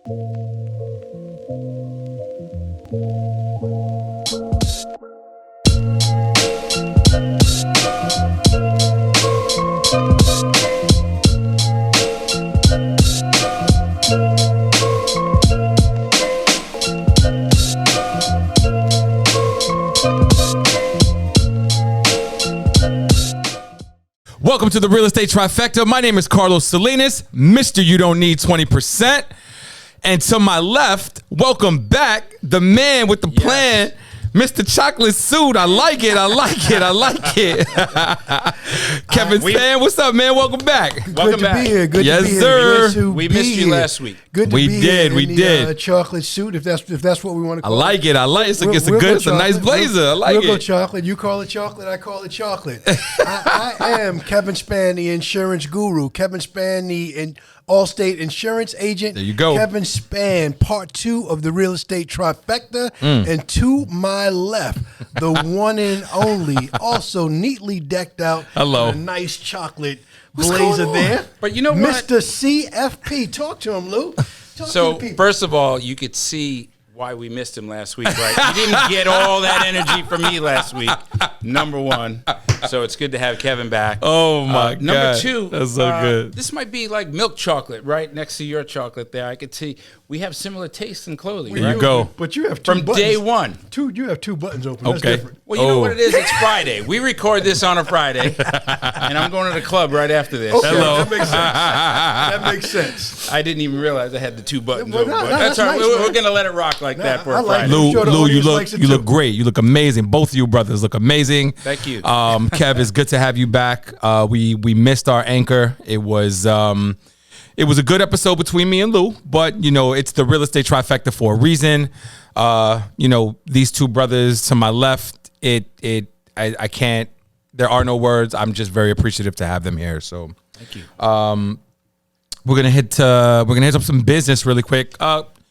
Welcome to the Real Estate Trifecta. My name is Carlos Salinas, Mr. You Don't Need 20%. And to my left, welcome back, the man with the plan, Mr. Chocolate Suit. I like it. Kevin Span, what's up, man? Welcome back. Welcome back. Be here. Good yes, to be sir. Here. We missed you last week. Good to we be did. here. We did. Chocolate suit, if that's what we want to call it. I like it. It's a nice blazer. I like it. We'll go chocolate. You call it chocolate. I call it chocolate. I am Kevin Span, the insurance guru. Kevin Span, the Allstate insurance agent. There you go. Kevin Span, part 2 of the Real Estate Trifecta. And to my left, the one and only, also neatly decked out. Hello. A nice chocolate blazer there. But you know what? Mr. CFP. Talk to him, Lou. Talk So, to the people. first of all, you could see why we missed him last week, right? You didn't get all that energy from me last week, number one. So it's good to have Kevin back. Oh, my God. Number 2. That's so good. This might be like milk chocolate, right? Next to your chocolate there. I could see we have similar tastes in clothing, There right? you go. But you have two From buttons. day one. You have 2 buttons open. That's Okay. different. Well, you know what it is? It's Friday. We record this on a Friday, and I'm going to the club right after this. Okay, Hello. that makes sense. That makes sense. I didn't even realize I had the 2 buttons Well, open. no, But no, that's that's all right. nice, We're man. going to let it rock like that for I a like Friday. it. I'm sure the Lou, audience you likes it look too. great. You look amazing. Both of you brothers look amazing. Thank you. Kev, it's good to have you back. We missed our anchor. It was a good episode between me and Lou, but you know it's the Real Estate Trifecta for a reason. You know these 2 brothers to my left. I can't. There are no words. I'm just very appreciative to have them here. So Thank you. we're gonna hit up some business really quick.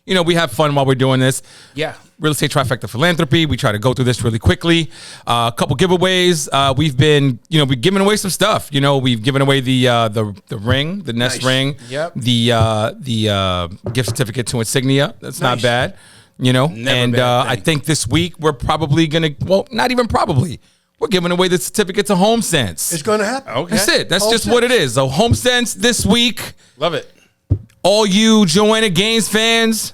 You know, we have fun while we're doing this. Yeah. Real Estate Trifecta Philanthropy. We try to go through this really quickly. A couple giveaways. We've been, we're giving away some stuff. You know, we've given away the ring, the Nest ring. Yep. The gift certificate to Insignia. That's not bad. You know, Never bad I thing. think this week we're probably gonna. Well, not even probably. We're giving away the certificate to HomeSense. It's going to happen. Okay. That's it. That's HomeSense. just what it is. So HomeSense this week. Love it. All you Joanna Gaines fans,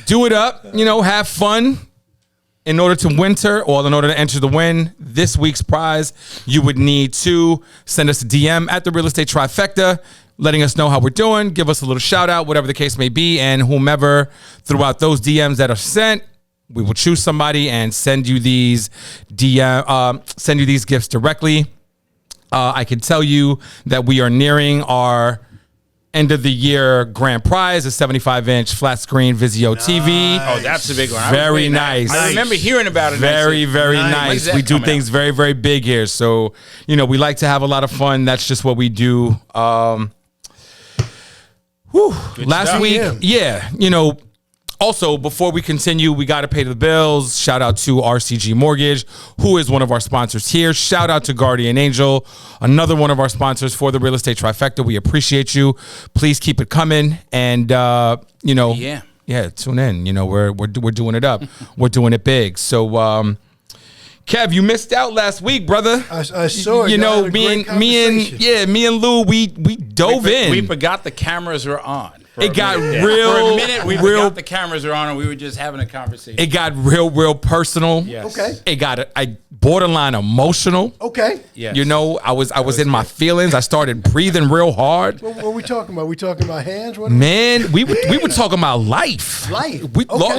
do it up, have fun. In order to in order to enter the win, this week's prize, you would need to send us a DM at the Real Estate Trifecta, letting us know how we're doing, give us a little shout out, whatever the case may be, and whomever throughout those DMs that are sent, we will choose somebody and send you these gifts directly. I can tell you that we are nearing our end of the year grand prize, a 75-inch flat screen Vizio TV. Oh, that's a big one. Very nice. I remember hearing about it. Very, very When's nice. that We do coming things out? very, very big here. So, we like to have a lot of fun. That's just what we do. Last stuff. week, also, before we continue, we got to pay the bills. Shout out to RCG Mortgage, who is one of our sponsors here. Shout out to Guardian Angel, another one of our sponsors for the Real Estate Trifecta. We appreciate you. Please keep it coming. And, yeah, tune in. We're doing it up. We're doing it big. So, Kev, you missed out last week, brother. I saw it. Y'all had a great conversation. me and Lou, we dove in. We forgot the cameras were on. It got For a minute, we forgot the cameras were on, and we were just having a conversation. It got real personal. Yes. Okay. It got borderline emotional. Okay. Yes. I was in my feelings. I started breathing real hard. What are we talking about? We talking about hands? What? Man, we were talking about life. Okay.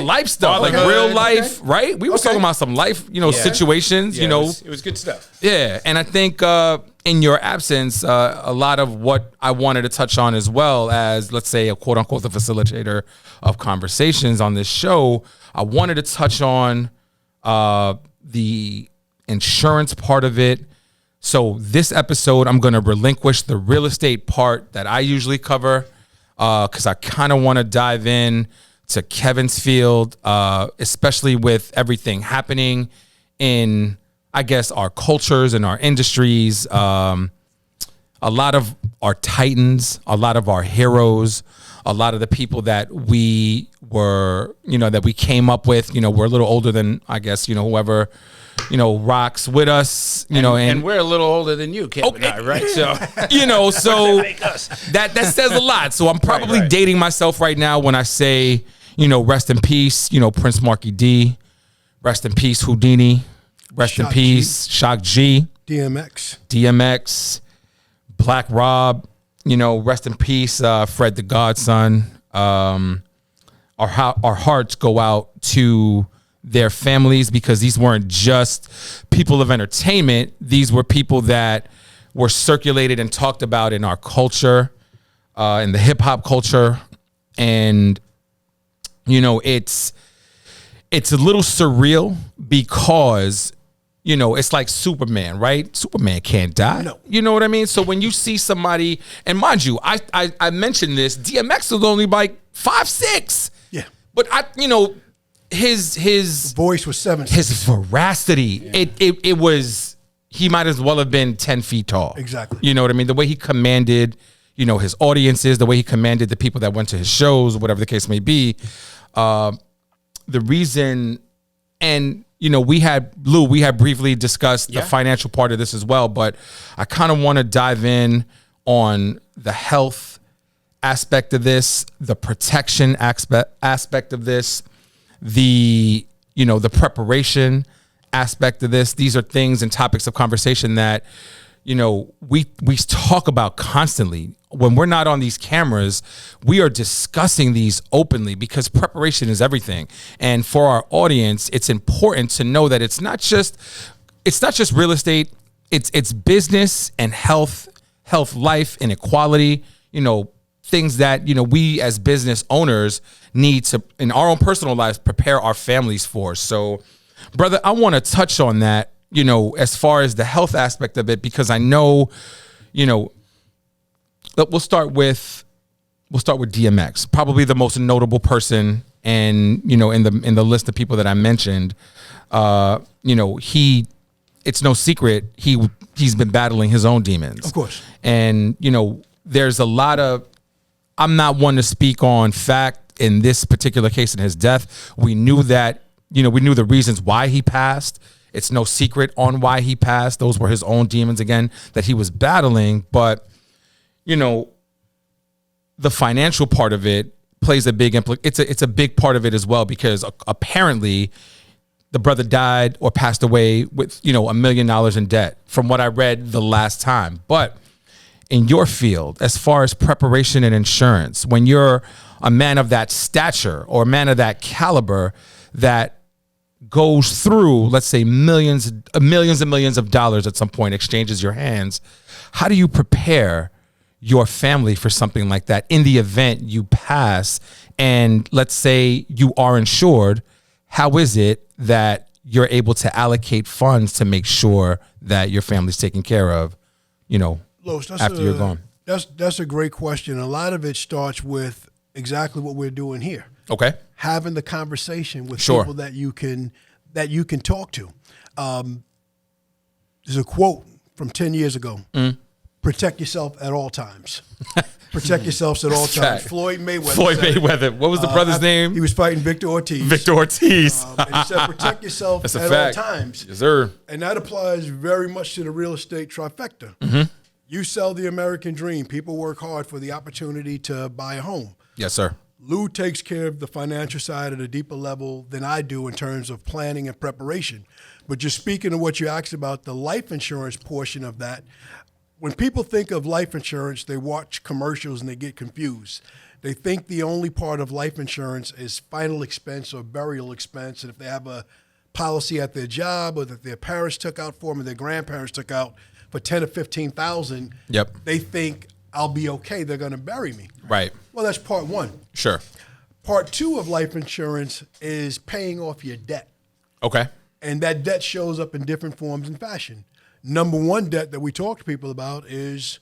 Life stuff, like Okay. real life, Okay. right? We were talking about some life, situations, Yeah, it was good stuff. Yeah, and I think in your absence, a lot of what I wanted to touch on as well as, let's say, a quote unquote, the facilitator of conversations on this show, I wanted to touch on the insurance part of it. So this episode, I'm going to relinquish the real estate part that I usually cover because I kind of want to dive in to Kevin's field, especially with everything happening in, I guess, our cultures and our industries. a lot of our titans, a lot of our heroes, a lot of the people that we were, that we came up with, we're a little older than, I guess, whoever, rocks with us, and we're a little older than you, Kevin, and I, right? So, so that says a lot. So I'm probably dating myself right now when I say, rest in peace, Prince Marky D, rest in peace, Houdini, rest in peace, Shock G, DMX, Black Rob, rest in peace, Fred the Godson. Our hearts go out to their families because these weren't just people of entertainment. These were people that were circulated and talked about in our culture, in the hip hop culture. And, it's a little surreal because, it's like Superman, right? Superman can't die. No. You know what I mean? So when you see somebody, and mind you, I mentioned this, DMX was only like 5'6". Yeah. But his voice was 7. His veracity, it was, he might as well have been 10 feet tall. Exactly. You know what I mean? The way he commanded, his audiences, the way he commanded the people that went to his shows, whatever the case may be. The reason, and we had briefly discussed the financial part of this as well, but I kind of want to dive in on the health aspect of this, the protection aspect of this, the preparation aspect of this. These are things and topics of conversation that we talk about constantly. When we're not on these cameras, we are discussing these openly because preparation is everything. And for our audience, it's important to know that it's not just real estate, it's business and health, life, and equality, things that, we as business owners need to, in our own personal lives, prepare our families for. So, brother, I want to touch on that, as far as the health aspect of it, because I know, we'll start with DMX, probably the most notable person, and in the list of people that I mentioned, it's no secret he's been battling his own demons, of course, and there's a lot of, I'm not one to speak on fact in this particular case in his death. We knew that, we knew the reasons why he passed. It's no secret on why he passed. Those were his own demons, again, that he was battling. But, the financial part of it plays a big it's a big part of it as well, because apparently the brother died or passed away with, $1 million in debt from what I read the last time. But in your field, as far as preparation and insurance, when you're a man of that stature or a man of that caliber that goes through, let's say, millions and millions of dollars at some point, exchanges your hands, how do you prepare your family for something like that in the event you pass? And let's say you are insured, how is it that you're able to allocate funds to make sure that your family's taken care of, Los, after you're gone? That's a great question. A lot of it starts with exactly what we're doing here. Okay. Having the conversation with Sure. people that you can talk to. There's a quote from 10 years ago. Protect yourself at all times. Protect yourselves at all times. Floyd Mayweather. What was the brother's name? He was fighting Victor Ortiz. And he said, protect yourself That's at all times. Yes, sir. And that applies very much to the real estate trifecta. You sell the American dream. People work hard for the opportunity to buy a home. Yes, sir. Lou takes care of the financial side at a deeper level than I do in terms of planning and preparation. But just speaking of what you asked about, the life insurance portion of that, when people think of life insurance, they watch commercials and they get confused. They think the only part of life insurance is final expense or burial expense. And if they have a policy at their job or that their parents took out for them or their grandparents took out for $10,000 or $15,000, they think, I'll be okay, they're going to bury me. Right. Well, that's part one. Sure. Part two of life insurance is paying off your debt. Okay. And that debt shows up in different forms and fashion. Number one debt that we talk to people about is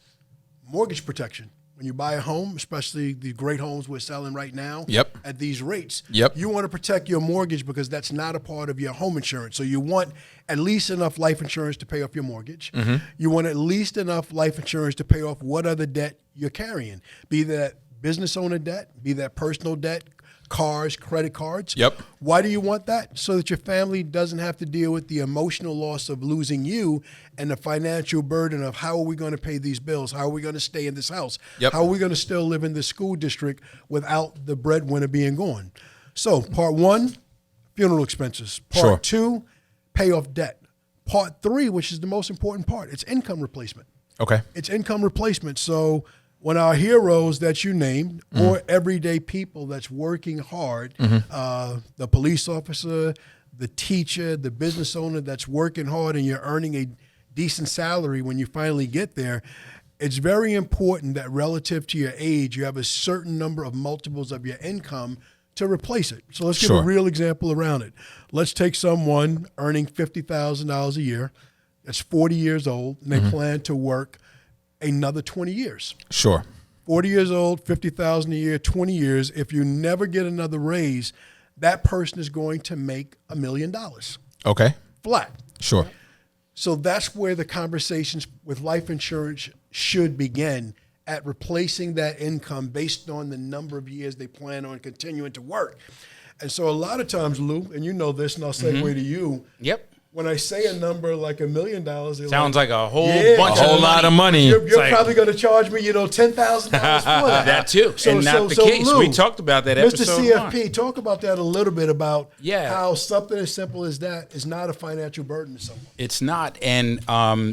mortgage protection. When you buy a home, especially the great homes we're selling right now Yep. at these rates, Yep. you want to protect your mortgage because that's not a part of your home insurance. So you want at least enough life insurance to pay off your mortgage. You want at least enough life insurance to pay off what other debt you're carrying, be that business owner debt, be that personal debt, cars, credit cards. Yep. Why do you want that? So that your family doesn't have to deal with the emotional loss of losing you and the financial burden of how are we going to pay these bills? How are we going to stay in this house? Yep. How are we going to still live in this school district without the breadwinner being gone? So part one, funeral expenses. Part Sure. two, pay off debt. Part three, which is the most important part, it's income replacement. Okay. It's income replacement. So when our heroes that you named, or everyday people that's working hard, the police officer, the teacher, the business owner that's working hard and you're earning a decent salary when you finally get there, it's very important that relative to your age, you have a certain number of multiples of your income to replace it. So let's give Sure. a real example around it. Let's take someone earning $50,000 a year, that's 40 years old, and they plan to work another 20 years. Sure. 40 years old, $50,000 a year, 20 years. If you never get another raise, that person is going to make $1 million Okay. flat. Sure. So that's where the conversations with life insurance should begin, at replacing that income based on the number of years they plan on continuing to work. And so a lot of times, Lou, and you know this, and I'll segue to you. Yep. When I say a number like $1 million, Sounds like a whole Yeah. bunch A whole of lot of money. You're It's like- probably going to charge me, $10,000 for that. That too, and not the case. Lou, We talked about that Mr. episode CFP, one. talk about that a little bit about Yeah. how something as simple as that is not a financial burden to someone. It's not, and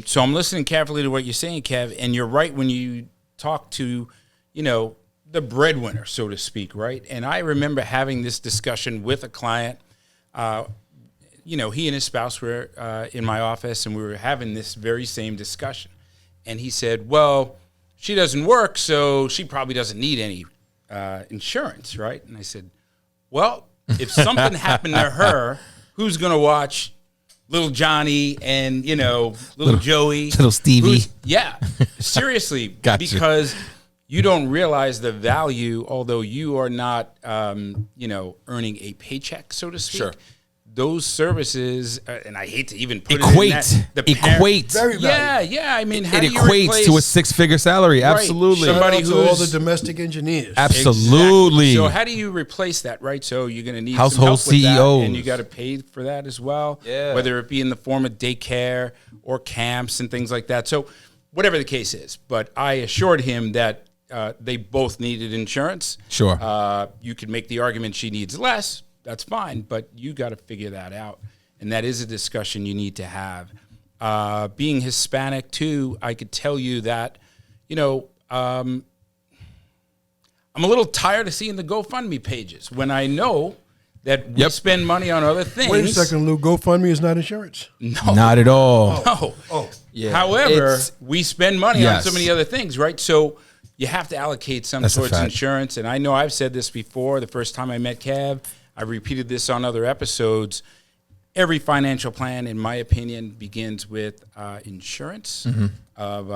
so I'm listening carefully to what you're saying, Kev. And you're right when you talk to, the breadwinner, so to speak, right? And I remember having this discussion with a client. He and his spouse were in my office, and we were having this very same discussion. And he said, well, she doesn't work, so she probably doesn't need any insurance, right? And I said, well, if something happened to her, who's going to watch little Johnny and, little Joey? Little Stevie. Yeah, seriously. Gotcha. Because you don't realize the value, although you are not, earning a paycheck, so to speak. Sure. Those services, and I hate to even put Equate. it in that, the parent- Equate. Very valuable. Yeah. I mean, how It do you equates replace, to a six-figure salary. Absolutely. Somebody Shout out to all who's- the domestic engineers. Absolutely. Exactly. So how do you replace that, right? So you're going to need Household some help with that, CEOs. and you got to pay for that as well. Yeah. Whether it be in the form of daycare or camps and things like that. So whatever the case is, but I assured him that they both needed insurance. Sure. You could make the argument she needs less. That's fine, but you got to figure that out. And that is a discussion you need to have. Being Hispanic, too, I could tell you that, I'm a little tired of seeing the GoFundMe pages when I know that we Yep. spend money on other things. Wait a second, Lou. GoFundMe is not insurance. No. Not at all. No. Oh, Yeah. However, It's- we spend money Yes. on so many other things, right? So you have to allocate some That's a towards fact. insurance. And I know I've said this before. The first time I met Kev, I repeated this on other episodes. Every financial plan, in my opinion, begins with insurance of,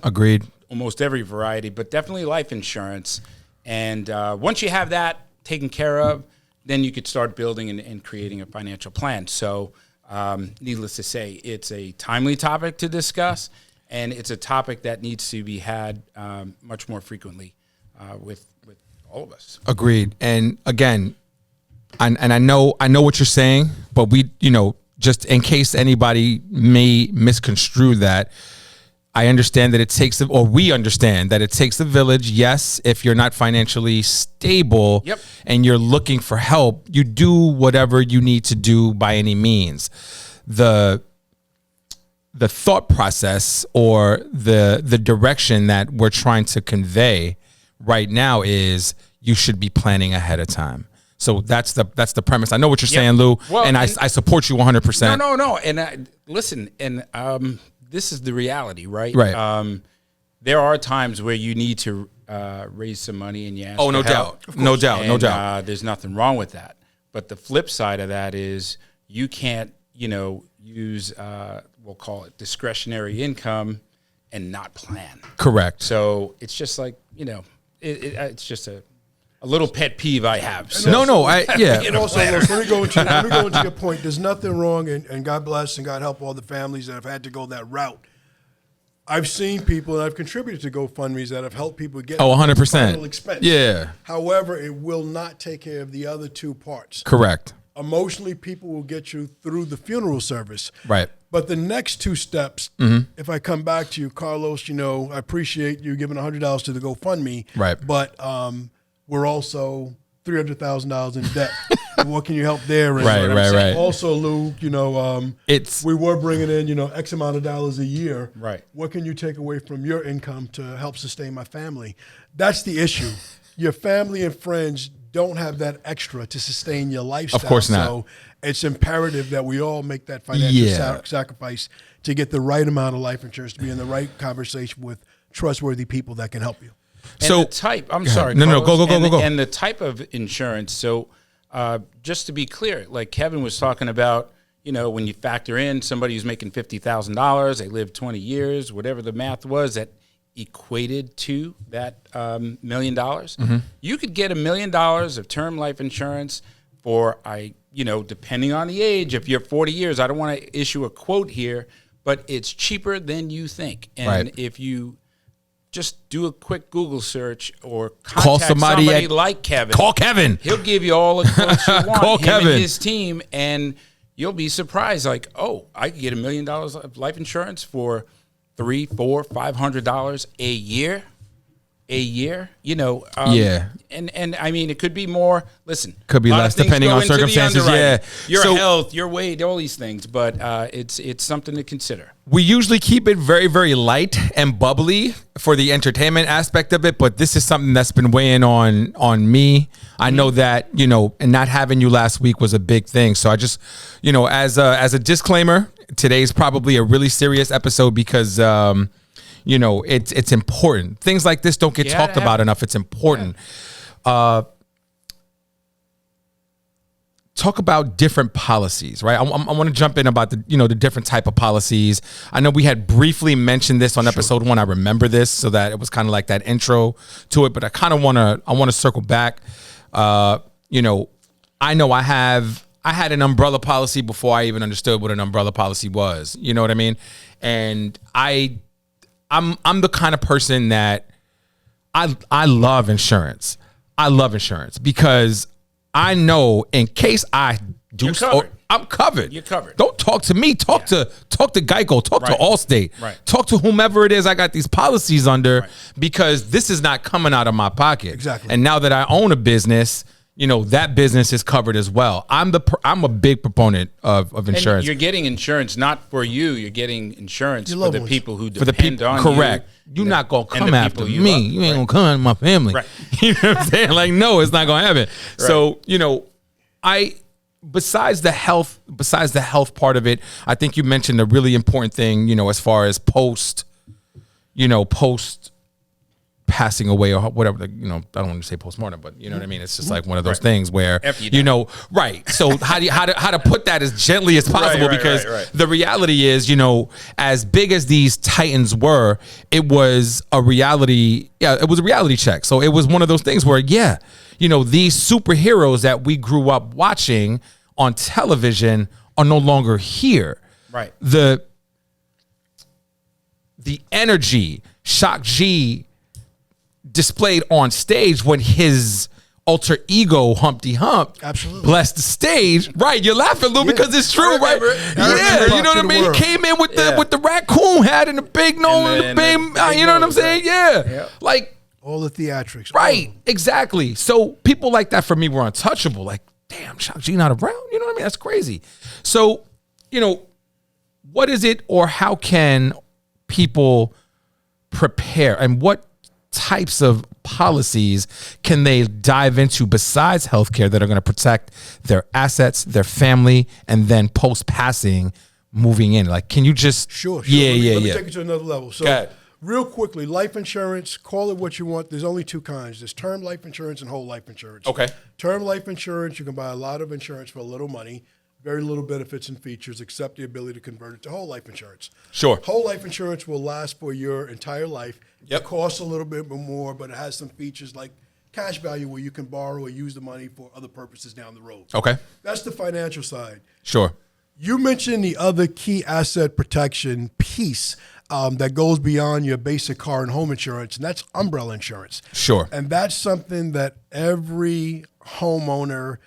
Agreed. almost every variety, but definitely life insurance. And once you have that taken care of, then you could start building and creating a financial plan. So needless to say, it's a timely topic to discuss, and it's a topic that needs to be had much more frequently with all of us. Agreed. And again, and I know what you're saying, but we, just in case anybody may misconstrue that, I understand that it takes, or we understand that it takes a village. Yes, if you're not financially stable Yep. and you're looking for help, you do whatever you need to do by any means. The thought process or the direction that we're trying to convey right now is you should be planning ahead of time. So that's the premise. I know what you're saying, Lou, Well, and I support you 100%. No. And listen, and this is the reality, right? Right. There are times where you need to raise some money and you ask Oh, no for help. doubt. No doubt. No And, doubt. There's nothing wrong with that. But the flip side of that is you can't, use, we'll call it discretionary income and not plan. Correct. So it's just like, it's just a little pet peeve I have. So, And also, let me go into your point. There's nothing wrong, and God bless and God help all the families that have had to go that route. I've seen people, and I've contributed to GoFundMes that have helped people get 100%. final expense. Yeah. However, it will not take care of the other two parts. Correct. Emotionally, people will get you through the funeral service. Right. But the next two steps, if I come back to you, Carlos, I appreciate you giving $100 to the GoFundMe. Right. But we're also $300,000 in debt. What can you help there? And Right. Also, Lou, we were bringing in, X amount of dollars a year. Right. What can you take away from your income to help sustain my family? That's the issue. Your family and friends don't have that extra to sustain your lifestyle. Of course not. So it's imperative that we all make that financial sacrifice to get the right amount of life insurance, to be in the right conversation with trustworthy people that can help you. And So the type, I'm sorry. No, Carlos, go. And the type of insurance. So just to be clear, like Kevin was talking about, when you factor in somebody who's making $50,000, they live 20 years, whatever the math was, that equated to that $1 million. You could get $1 million of term life insurance for, depending on the age, if you're 40 years, I don't want to issue a quote here, but it's cheaper than you think. And if you just do a quick Google search or contact somebody like Kevin. Call Kevin. He'll give you all the quotes you want. Call him Kevin and his team, and you'll be surprised. Like, oh, I could get $1 million of life insurance for $300, $400, $500 a year. And I mean, it could be more. Listen, could be less depending on circumstances. Your health, your weight, all these things, but it's something to consider. We usually keep it very, very light and bubbly for the entertainment aspect of it, but this is something that's been weighing on me. I know that, and not having you last week was a big thing. So I just, as a disclaimer, today's probably a really serious episode because it's important. Things like this don't get talked about enough. It's important. Talk about different policies, right? I want to jump in about the different type of policies. I know we had briefly mentioned this on episode 1. I remember this, so that it was kind of like that intro to it. But I want to circle back. I know I had an umbrella policy before I even understood what an umbrella policy was. You know what I mean? And I'm the kind of person that I love insurance. I love insurance because I know in case I do, I'm covered. You're covered. Don't talk to me. Talk to Geico. Talk to Allstate. Right. Talk to whomever it is I got these policies under because this is not coming out of my pocket. Exactly. And now that I own a business, that business is covered as well. I'm a big proponent of insurance. And you're getting insurance not for you. You're getting insurance for the people who depend on correct. you. You're not going to come after me. Love. You ain't going to come after my family. Right. You know what I'm saying? Like, no, it's not going to happen. Right. So, besides the health part of it, I think you mentioned a really important thing, as far as post passing away or whatever, I don't want to say postmortem, but you know what I mean? It's just like one of those things where, right. So how to put that as gently as possible because the reality is, as big as these titans were, it was a reality. Yeah, it was a reality check. So it was one of those things where, these superheroes that we grew up watching on television are no longer here. Right. The energy Shock G displayed on stage when his alter ego Humpty Hump blessed the stage. Right, you're laughing, Lou, because it's true, right? Yeah, you know what I mean? He came in with the raccoon hat and the big nose and the big, you know what I'm saying? Yeah. Like all the theatrics. Right, exactly. So people like that for me were untouchable. Like, damn, Shock G not around? You know what I mean? That's crazy. So, what is it or how can people prepare and what types of policies can they dive into besides healthcare that are going to protect their assets, their family, and then post passing moving in? Like, can you just sure. Let me take it to another level. So real quickly, life insurance, call it what you want. There's only two kinds. There's term life insurance and whole life insurance. Okay. Term life insurance, you can buy a lot of insurance for a little money. very little benefits and features except the ability to convert it to whole life insurance. Sure. Whole life insurance will last for your entire life. Yep. It costs a little bit more, but it has some features like cash value where you can borrow or use the money for other purposes down the road. Okay. That's the financial side. Sure. You mentioned the other key asset protection piece that goes beyond your basic car and home insurance, and that's umbrella insurance. Sure. And that's something that every homeowner,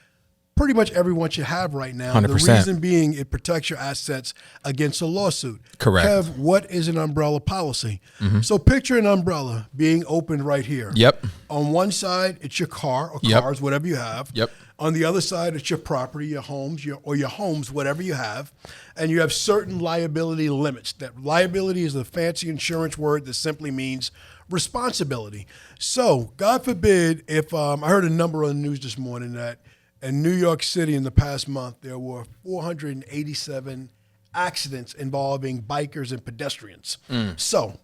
pretty much everyone should have right now. 100%. The reason being it protects your assets against a lawsuit. Correct. Kev, what is an umbrella policy? So picture an umbrella being opened right here. Yep. On one side, it's your car or Yep. cars, whatever you have. Yep. On the other side, it's your property, your homes, your homes, whatever you have. And you have certain liability limits. That liability is a fancy insurance word that simply means responsibility. So, God forbid, if I heard a number on the news this morning that in New York City in the past month, there were 487 accidents involving bikers and pedestrians. So,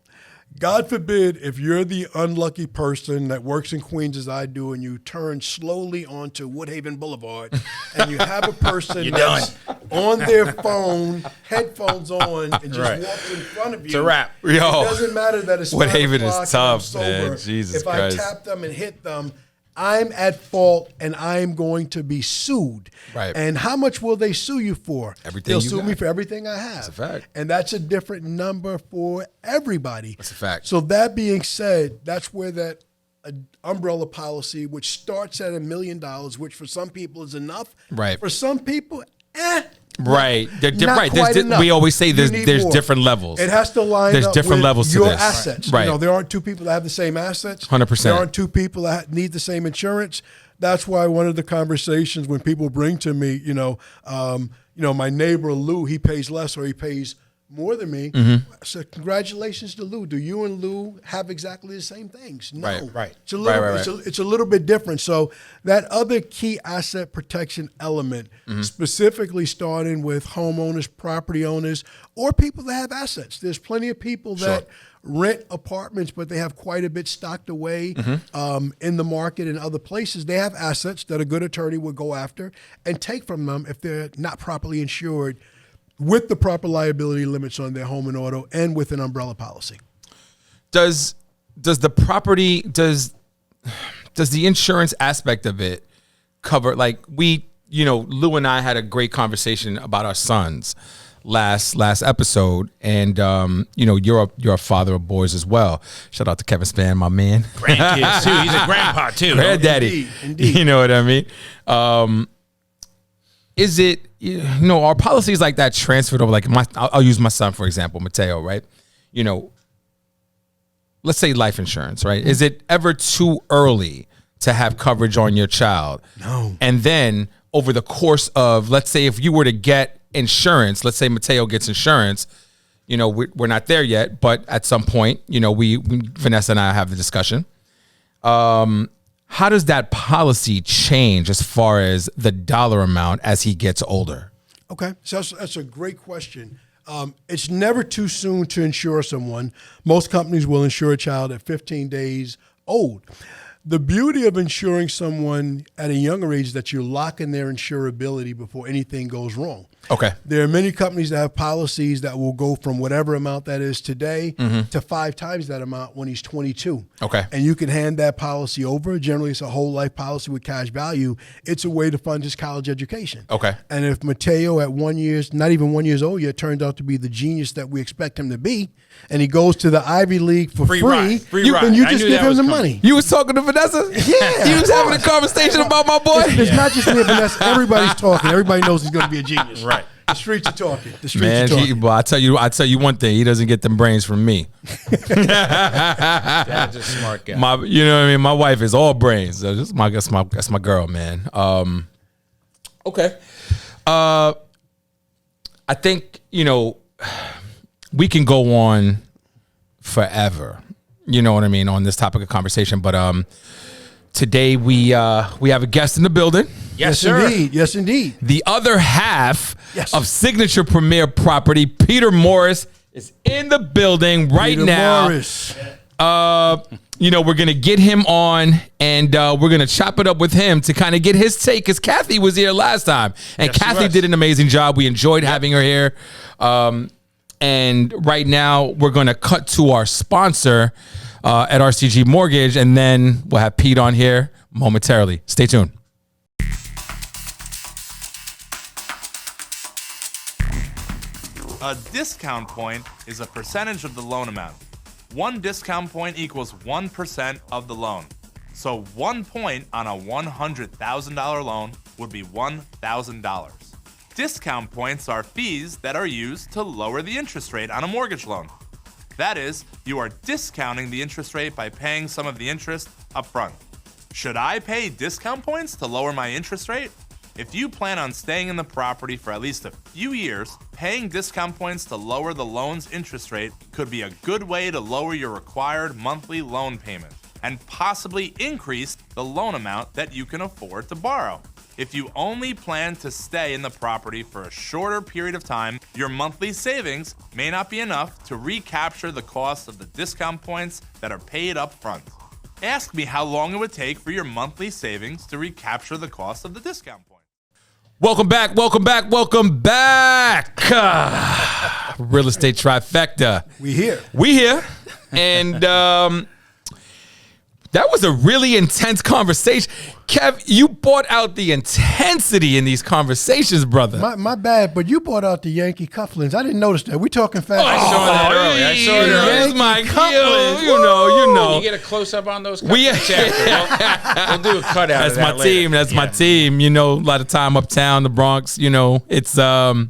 God forbid if you're the unlucky person that works in Queens as I do and you turn slowly onto Woodhaven Boulevard and you have a person that's on their phone, headphones on, and just walks in front of you. It's a wrap. Yo. It doesn't matter that it's Woodhaven 5 o'clock is tough, and I'm sober. man. Jesus if Christ. I tap them and hit them, I'm at fault and I'm going to be sued. Right. And how much will they sue you for? Everything They'll you sue got. me for everything I have. That's a fact. And that's a different number for everybody. That's a fact. So that being said, that's where that umbrella policy, which starts at $1 million, which for some people is enough. Right. For some people, Right. not Right. quite enough. We always say You there's need more. different levels. It has to line There's up different with levels to your this. assets. Right. You know, there aren't two people that have the same assets. 100%. There aren't two people that need the same insurance. That's why one of the conversations when people bring to me, my neighbor Lou, he pays less or he pays more than me. I said, congratulations to Lou. Do you and Lou have exactly the same things? No. Right. It's a little, Right. It's a little bit different. So that other key asset protection element, specifically starting with homeowners, property owners, or people that have assets. There's plenty of people that rent apartments, but they have quite a bit stocked away in the market and other places. They have assets that a good attorney would go after and take from them if they're not properly insured with the proper liability limits on their home and auto and with an umbrella policy. Does the property does the insurance aspect of it cover, like Lou and I had a great conversation about our sons last episode, and you're a father of boys as well. Shout out to Kevin Span, my man. Grandkids too. He's a grandpa too. Granddaddy. Indeed. You know what I mean? Is it, are policies like that transferred over? Like I'll use my son, for example, Mateo, right? Let's say life insurance, right? Is it ever too early to have coverage on your child? No. And then over the course of, let's say if you were to get insurance, let's say Mateo gets insurance, we're not there yet, but at some point, Vanessa and I have the discussion. How does that policy change as far as the dollar amount as he gets older? Okay, so that's a great question. It's never too soon to insure someone. Most companies will insure a child at 15 days old. The beauty of insuring someone at a younger age is that you lock in their insurability before anything goes wrong. Okay. There are many companies that have policies that will go from whatever amount that is today to 5 times that amount when he's 22. Okay. And you can hand that policy over. Generally, it's a whole life policy with cash value. It's a way to fund his college education. Okay. And if Mateo at 1 year, not even 1 year old yet, turned out to be the genius that we expect him to be, and he goes to the Ivy League for free, ride. then you just give him the money. You was talking to Vanessa? Yeah. You was having a conversation about my boy? It's not just me and Vanessa. Everybody's talking. Everybody knows he's going to be a genius. Right. The streets are talking. The streets Man, are talking. but I tell you one thing. He doesn't get them brains from me. Dad's a smart guy. You know what I mean? My wife is all brains. So that's my girl, man. Okay. I think, we can go on forever. You know what I mean, on this topic of conversation. But today we have a guest in the building. Yes, sir. Indeed. Yes, indeed. The other half Yes. of Signature Premier Property, Peter Morris, is in the building right Peter now. Morris. we're going to get him on and we're going to chop it up with him to kind of get his take because Kathy was here last time. And Yes, she Kathy was. did an amazing job. We enjoyed having her here. And right now we're going to cut to our sponsor at RCG Mortgage. And then we'll have Pete on here momentarily. Stay tuned. A discount point is a percentage of the loan amount. One discount point equals 1% of the loan. So 1 point on a $100,000 loan would be $1,000. Discount points are fees that are used to lower the interest rate on a mortgage loan. That is, you are discounting the interest rate by paying some of the interest up front. Should I pay discount points to lower my interest rate? If you plan on staying in the property for at least a few years, paying discount points to lower the loan's interest rate could be a good way to lower your required monthly loan payment and possibly increase the loan amount that you can afford to borrow. If you only plan to stay in the property for a shorter period of time, your monthly savings may not be enough to recapture the cost of the discount points that are paid up front. Ask me how long it would take for your monthly savings to recapture the cost of the discount point. Welcome back. Welcome back. Welcome back. Real Estate Trifecta. We here. We here. And that was a really intense conversation. Kev, you brought out the intensity in these conversations, brother. My bad, but you brought out the Yankee cufflinks. I didn't notice that. We talking fast. I saw that earlier. I saw it earlier. Here's my Couplings. you know. You get a close up on those. We- We'll do a cutout. That's of that my team. later. That's my team. A lot of time uptown, the Bronx. It's I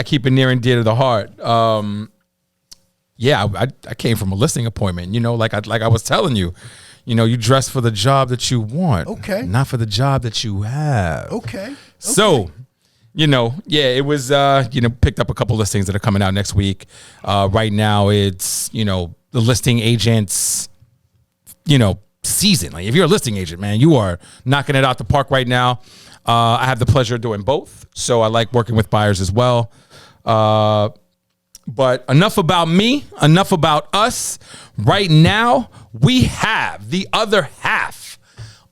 keep it near and dear to the heart. I came from a listing appointment. Like I was telling you, you dress for the job that you want. Okay. Not for the job that you have. Okay. So, it was, picked up a couple listings that are coming out next week. Right now it's, the listing agents, season. Like if you're a listing agent, man, you are knocking it out the park right now. I have the pleasure of doing both. So I like working with buyers as well. But enough about me, enough about us. Right now, we have the other half.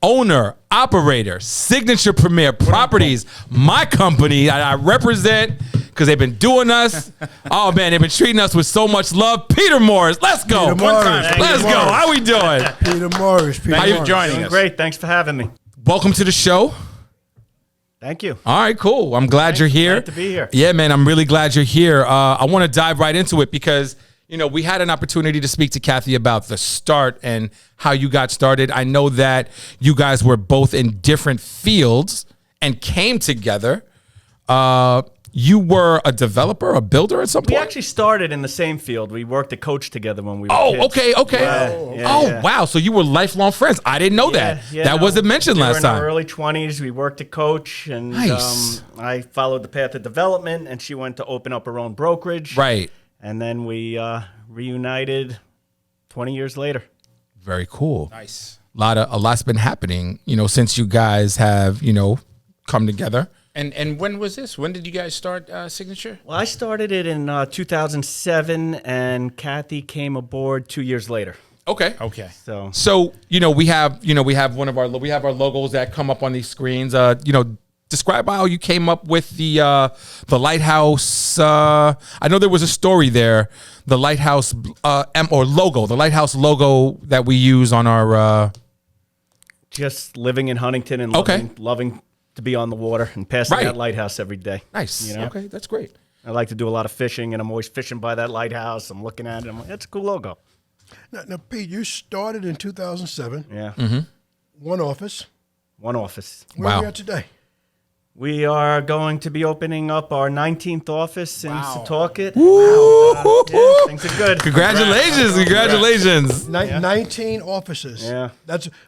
Owner, operator, Signature Premier Properties, my company that I represent because they've been doing us. Oh, man, they've been treating us with so much love. Peter Morris, let's go. Peter Morris. Let's go. How we doing? Peter Morris. Peter How you Morris. joining Doing us. great. Thanks for having me. Welcome to the show. Thank you. All right, cool. I'm glad you're here. Glad to be here. Yeah, man, I'm really glad you're here. I want to dive right into it because, we had an opportunity to speak to Kathy about the start and how you got started. I know that you guys were both in different fields and came together. You were a developer, a builder at some point? We actually started in the same field. We worked at Coach together when we were Oh, kids. okay. Yeah. Wow. So you were lifelong friends. I didn't know that. That wasn't mentioned we were last in time. our early 20s. We worked at Coach, and Nice. I followed the path of development, and she went to open up her own brokerage. Right. And then we reunited 20 years later. Very cool. Nice. A lot's been happening, since you guys have, come together. And when was this? When did you guys start Signature? Well, I started it in 2007, and Kathy came aboard 2 years later. Okay. Okay. So we have our logos that come up on these screens. Describe how you came up with the lighthouse. I know there was a story there. The lighthouse logo. The lighthouse logo that we use on our. just living in Huntington and loving to be on the water and passing that lighthouse every day. Nice. Okay, that's great. I like to do a lot of fishing, and I'm always fishing by that lighthouse. I'm looking at it. I'm like, that's a cool logo. Now, Pete, you started in 2007. Yeah. Mm-hmm. One office. One office. Where are we Wow. at today? We are going to be opening up our 19th office in Setauket. Things are good. Congratulations. 19 offices. Yeah.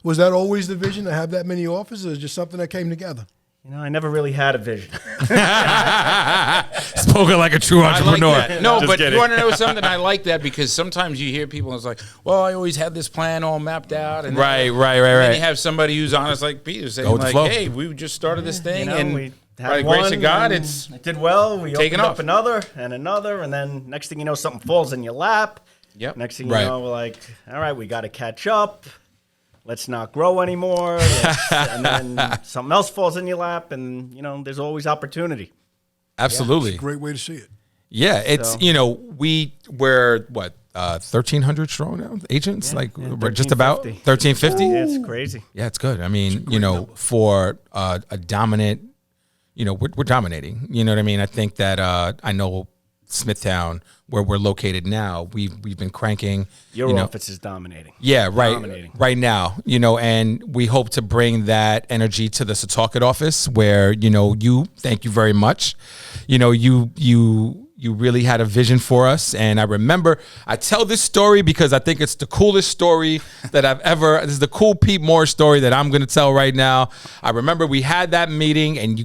Was that always the vision to have that many offices, or just something that came together? I never really had a vision. Spoken like a true I like entrepreneur. that. No, Just but kidding. you want to know something? I like that because sometimes you hear people and it's like, well, I always had this plan all mapped out. And Right. then you have somebody who's honest like Peter saying Go with the like, flow. hey, we just started this thing and we had by the grace one, of God, and it's it did well. We taken opened off. up another, and then next thing you know, something falls in your lap. Yep. Next thing Right. you know, we're like, all right, we got to catch up. Let's not grow anymore. And then something else falls in your lap, and there's always opportunity. Absolutely. It's a great way to see it. Yeah, it's So- we're what 1,300 strong now agents. Yeah, We're just about 1350. 1,350. Yeah, it's crazy. Yeah, it's good. I mean, for a dominant, we're dominating. You know what I mean? I think that I know Smithtown, where we're located now, we've been cranking. Your office is dominating. Yeah, right. Dominating. Right now, and we hope to bring that energy to the Setauket office, where thank you very much. You really had a vision for us, and I remember I tell this story because I think it's the coolest story that I've ever. This is the cool Pete Moore story that I'm going to tell right now. I remember we had that meeting, and we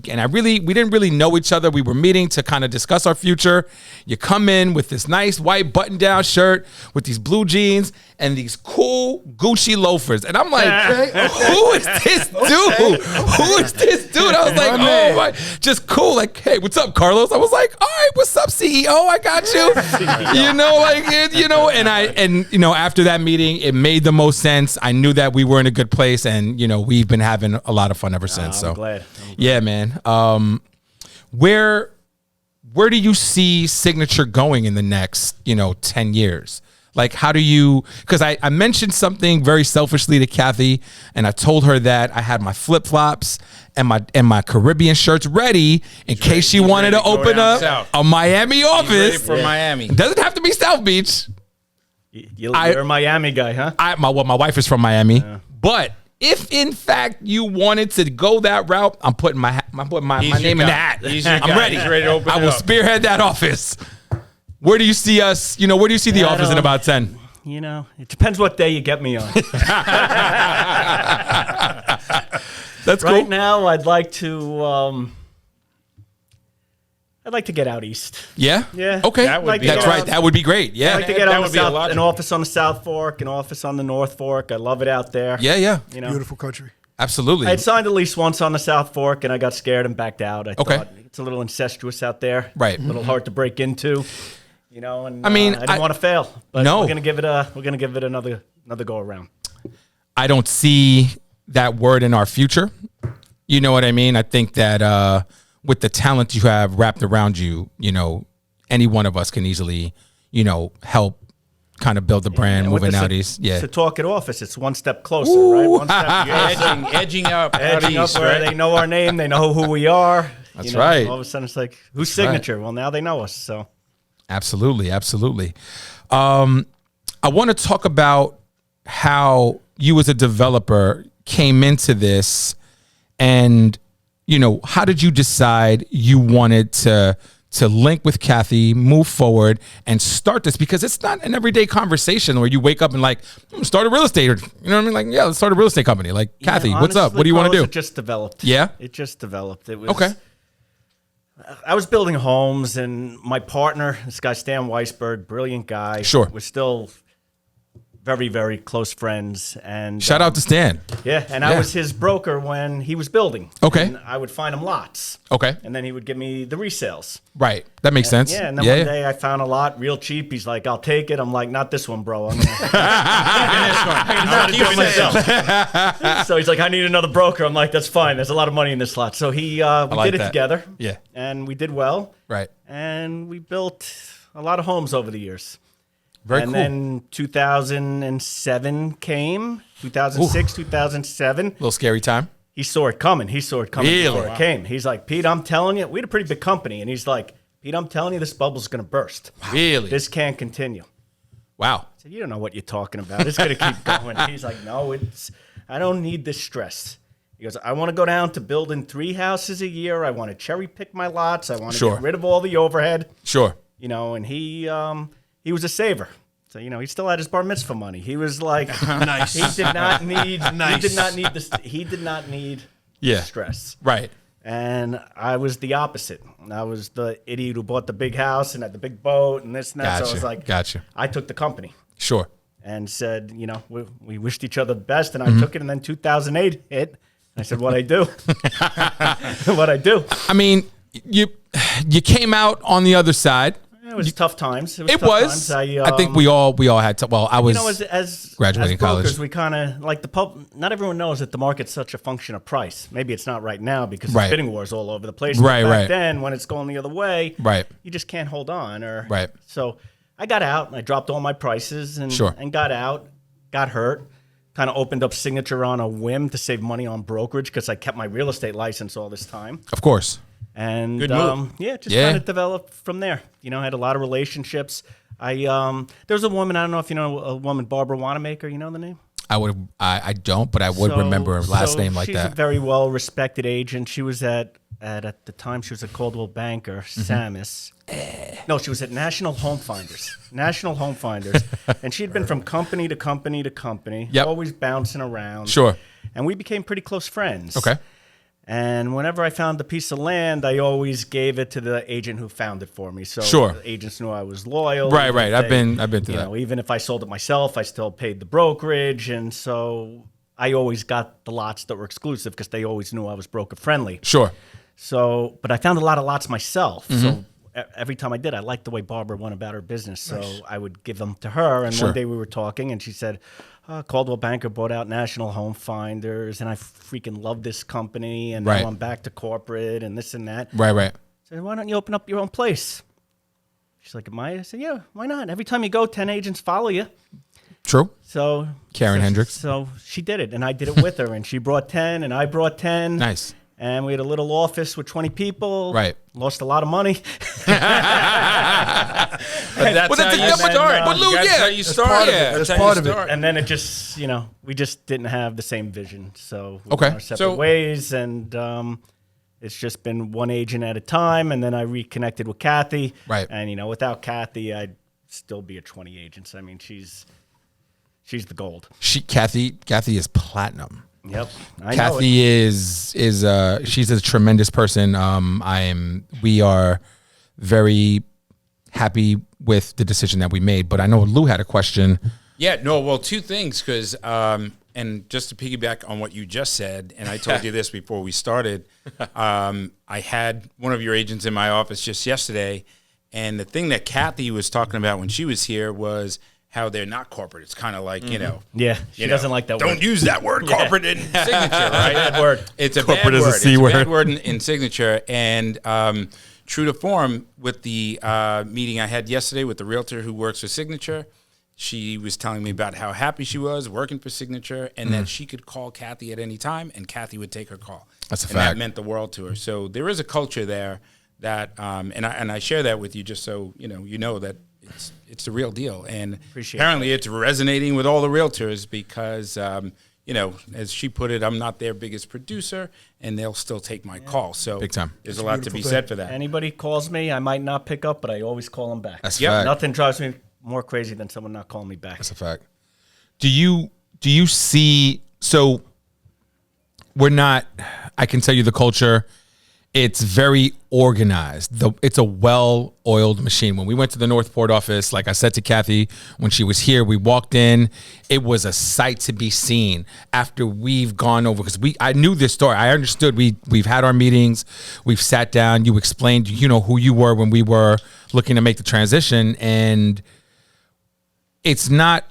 didn't really know each other. We were meeting to kind of discuss our future. You come in with this nice white button-down shirt with these blue jeans and these cool Gucci loafers, and I'm like, who is this dude? Who is this dude? I was like, oh my, just cool. Like, hey, what's up, Carlos? I was like, all right, what's up, CEO? I got you. And after that meeting, it made the most sense. I knew that we were in a good place, and we've been having a lot of fun ever since. I'm glad. Yeah, man. Where do you see Signature going in the next 10 years? Like, how do you, because I mentioned something very selfishly to Kathy, and I told her that I had my flip-flops and my Caribbean shirts ready in case she wanted to open up south. a Miami office. Ready for Miami. It doesn't have to be South Beach. You're a Miami guy, huh? My wife is from Miami, but if in fact you wanted to go that route, I'm putting my name in the hat. He's your I'm guy. ready. He's ready to open I it will up. spearhead that office. Where do you see us? Where do you see the office in about 10? It depends what day you get me on. That's cool. Right now, I'd like to get out east. Yeah? Yeah. Okay. That would be That's awesome. right. That would be great. Yeah. I'd like to That get would be an office on the South Fork, an office on the North Fork. I love it out there. Yeah. Beautiful country. Absolutely. I had signed a lease once on the South Fork, and I got scared and backed out. I Okay. thought it's a little incestuous out there. Right. A little hard to break into. And I mean, I didn't want to fail. But No. we're gonna give it another go around. I don't see that word in our future. You know what I mean? I think that with the talent you have wrapped around you, any one of us can easily, help kind of build the brand And with moving the out east. Yeah. Setauket office, it's one step closer, right? One step edging up, out edging up east, where right? they know our name, they know who we are. That's right. All of a sudden, it's like, who's right. Signature? Well, now they know us. So Absolutely. I want to talk about how you as a developer came into this, and how did you decide you wanted to link with Kathy, move forward, and start this? Because it's not an everyday conversation where you wake up and like, start a real estate, or yeah, let's start a real estate company. Like, Kathy, what's up? honestly, What do you want to Carlos, do? It just developed. Yeah? It just developed. It was Okay. I was building homes, and my partner, this guy Stan Weisberg, brilliant guy. Sure. We're still very, very close friends. And Shout out to Stan. yeah, and Yeah. I was his broker when he was building. Okay. And I would find him lots. Okay. And then he would give me the resales. Right. That makes sense. Yeah, and then one day I found a lot real cheap. He's like, I'll take it. I'm like, not this one, bro. I'm gonna So he's like, I need another broker. I'm like, that's fine. There's a lot of money in this lot. So we like did it that. together. Yeah. And we did well. Right. And we built a lot of homes over the years. Very and cool. then 2007 came, 2006, 2007. Little scary time. He saw it coming. Before Really? it came. He's like, Pete, I'm telling you, we had a pretty big company. And he's like, Pete, I'm telling you, this bubble's going to burst. Really? This can't continue. Wow. I said, you don't know what you're talking about. It's going to keep going. He's like, no, I don't need this stress. He goes, I want to go down to building 3 houses a year. I want to cherry pick my lots. I want to Sure. get rid of all the overhead. Sure. And he was a saver. So, he still had his bar mitzvah money. He was like, Nice. he did not need, Nice. he did not need this. He did not need Yeah. stress. Right. And I was the opposite. I was the idiot who bought the big house and had the big boat and this and that. So I was like, Gotcha. I took the company Sure. and said, we wished each other the best. And I took it. And then 2008 hit. I said, what I do? What I do? I mean, you came out on the other side. It was tough times. It was. I think we all had to. Well, I was. As graduating as brokers, college. we kind of like not everyone knows that the market's such a function of price. Maybe it's not right now because Right. there's bidding wars all over the place. Right, But back right. then, when it's going the other way, Right. you just can't hold on. Right. So I got out and I dropped all my prices and Sure. and got out, got hurt. Kind of opened up Signature on a whim to save money on brokerage because I kept my real estate license all this time. Of course. And Good move. just Yeah. kind of developed from there. I had a lot of relationships. There's a woman, I don't know if you know a woman, Barbara Wanamaker, you know the name? I don't, but I would remember her last name like she's that. a very well respected agent. She was at the time she was at Coldwell Banker, Samus. No, she was at National Home Finders. National Home Finders. And she'd been from company to company to company, Yep. always bouncing around. Sure. And we became pretty close friends. Okay. And whenever I found a piece of land, I always gave it to the agent who found it for me. So Sure. the agents knew I was loyal. Right, Even right. if I've been through that. Even if I sold it myself, I still paid the brokerage, and so I always got the lots that were exclusive because they always knew I was broker friendly. Sure. So, but I found a lot of lots myself. Mm-hmm. So every time I did, I liked the way Barbara went about her business. So I would give them to her. And Sure. one day we were talking, and she said, Caldwell Banker bought out National Home Finders, and I freaking love this company, and Right. now I'm back to corporate and this and that. Right, right. I said, why don't you open up your own place? She's like, am I? I said, yeah, why not? Every time you go, 10 agents follow you. True. So Karen Hendricks. So she did it, and I did it with her, and she brought 10, and I brought 10. Nice. And we had a little office with 20 people. Right. Lost a lot of money. But that's Well, that's how a- you but- start. but Lou, That's yeah, how you that's start. part of it. That's That's how part you of it. start. And then it just, we just didn't have the same vision. So we Okay. went our separate So- ways, and it's just been one agent at a time. And then I reconnected with Kathy. Right. And, without Kathy, I'd still be at 20 agents. I mean, she's the gold. Kathy is platinum. Yep. I know it. Kathy is she's a tremendous person. We are very happy with the decision that we made. But I know Lou had a question. Yeah, no, well, two things, because, and just to piggyback on what you just said, and I told you this before we started, I had one of your agents in my office just yesterday, and the thing that Kathy was talking about when she was here was how they're not corporate. It's kind of like, Yeah. She doesn't like that word. Don't use that word, corporate, in signature, right? Bad word. It's a Corporate bad is a word. C It's word. a bad word in signature. And true to form, with the meeting I had yesterday with the realtor who works for Signature, she was telling me about how happy she was working for Signature and that she could call Kathy at any time and Kathy would take her call. That's a and fact. that meant the world to her. So there is a culture there that, and I share that with you just so you know that it's the real deal. And apparently it's resonating with all the realtors because, as she put it, I'm not their biggest producer, and they'll still take my call. So Big time. there's a lot to be said for that. Anybody calls me, I might not pick up, but I always call them back. That's a fact. Nothing drives me more crazy than someone not calling me back. That's a fact. Do you see? So we're not. I can tell you the culture. It's very organized. It's a well-oiled machine. When we went to the Northport office, like I said to Kathy when she was here, we walked in. It was a sight to be seen. After we've gone over, because I knew this story. I understood. We've had our meetings. We've sat down. You explained, who you were when we were looking to make the transition, and it's not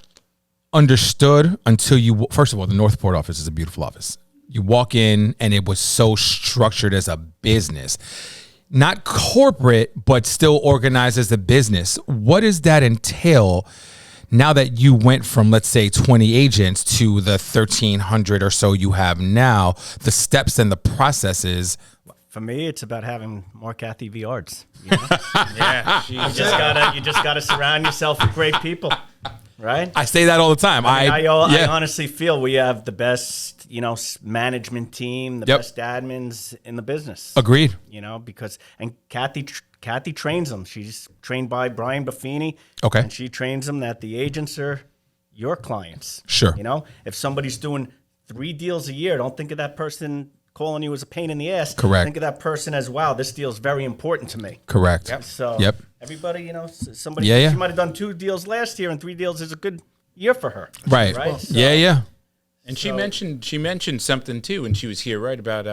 understood until you. First of all, the Northport office is a beautiful office. You walk in and it was so structured as a business, not corporate, but still organized as a business. What does that entail now that you went from, let's say, 20 agents to the 1,300 or so you have now, the steps and the processes? For me, it's about having more Kathy Viards. Yeah, You just gotta surround yourself with great people, right? I say that all the time. I honestly feel we have the best, management team, the Yep. best admins in the business. Agreed. Because Kathy trains them. She's trained by Brian Buffini. Okay. And she trains them that the agents are your clients. Sure. If somebody's doing 3 deals a year, don't think of that person calling you as a pain in the ass. Correct. Think of that person as, wow, this deal is very important to me. Correct. So Yep. everybody, somebody, Yeah, yeah. she might have done 2 deals last year, and 3 deals is a good year for her. Right. Right? So- Yeah. And she mentioned something too when she was here, right? About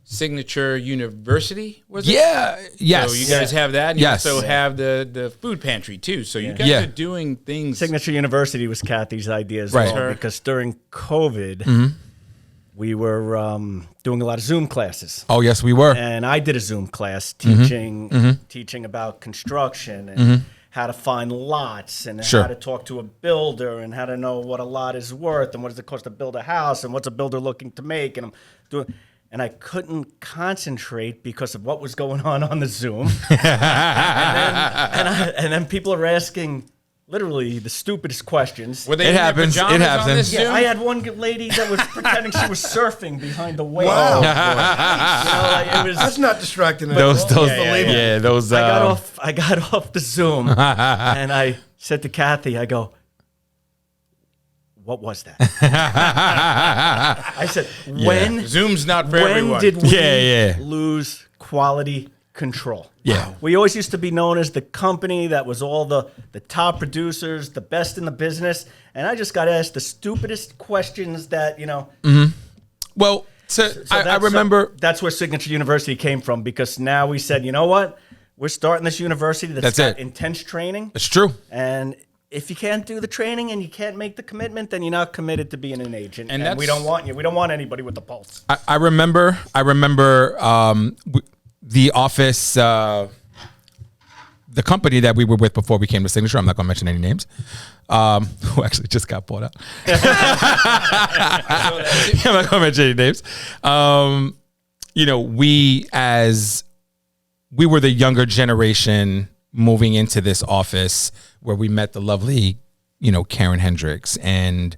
Signature University, was it? Yeah. Yes. So you guys have that, and Yes. you also have the food pantry too. So you guys Yeah. are doing things. Signature University was Kathy's idea as Right. well, Sure. because during COVID, we were doing a lot of Zoom classes. Oh, yes, we were. And I did a Zoom class teaching about construction and how to find lots and Sure. how to talk to a builder and how to know what a lot is worth and what does it cost to build a house and what's a builder looking to make. And I'm doing, and I couldn't concentrate because of what was going on the Zoom. and then people are asking literally the stupidest questions. Were they It in their happens. It pajamas on happens. this Yeah, Zoom? I had one lady that was pretending she was surfing behind the wave. Wow. You know, like, it was. That's not distracting. Those, Yeah, those. I got off the Zoom and I said to Kathy, I go, "What was that?" I said, "When Zoom's not for when everyone. did we Yeah. lose quality control?" Yeah. We always used to be known as the company that was all the top producers, the best in the business, and I just got asked the stupidest questions that, you know. Well, I remember. That's where Signature University came from, because now we said, you know what? We're starting this university that's got it. intense training. It's true. And if you can't do the training and you can't make the commitment, then you're not committed to being an agent. And And we that's- don't want you. We don't want anybody with the pulse. I remember the office, the company that we were with before we came to Signature. I'm not going to mention any names. Who actually just got bought out. I'm not going to mention any names. You know, we were the younger generation moving into this office where we met the lovely, you know, Karen Hendricks. And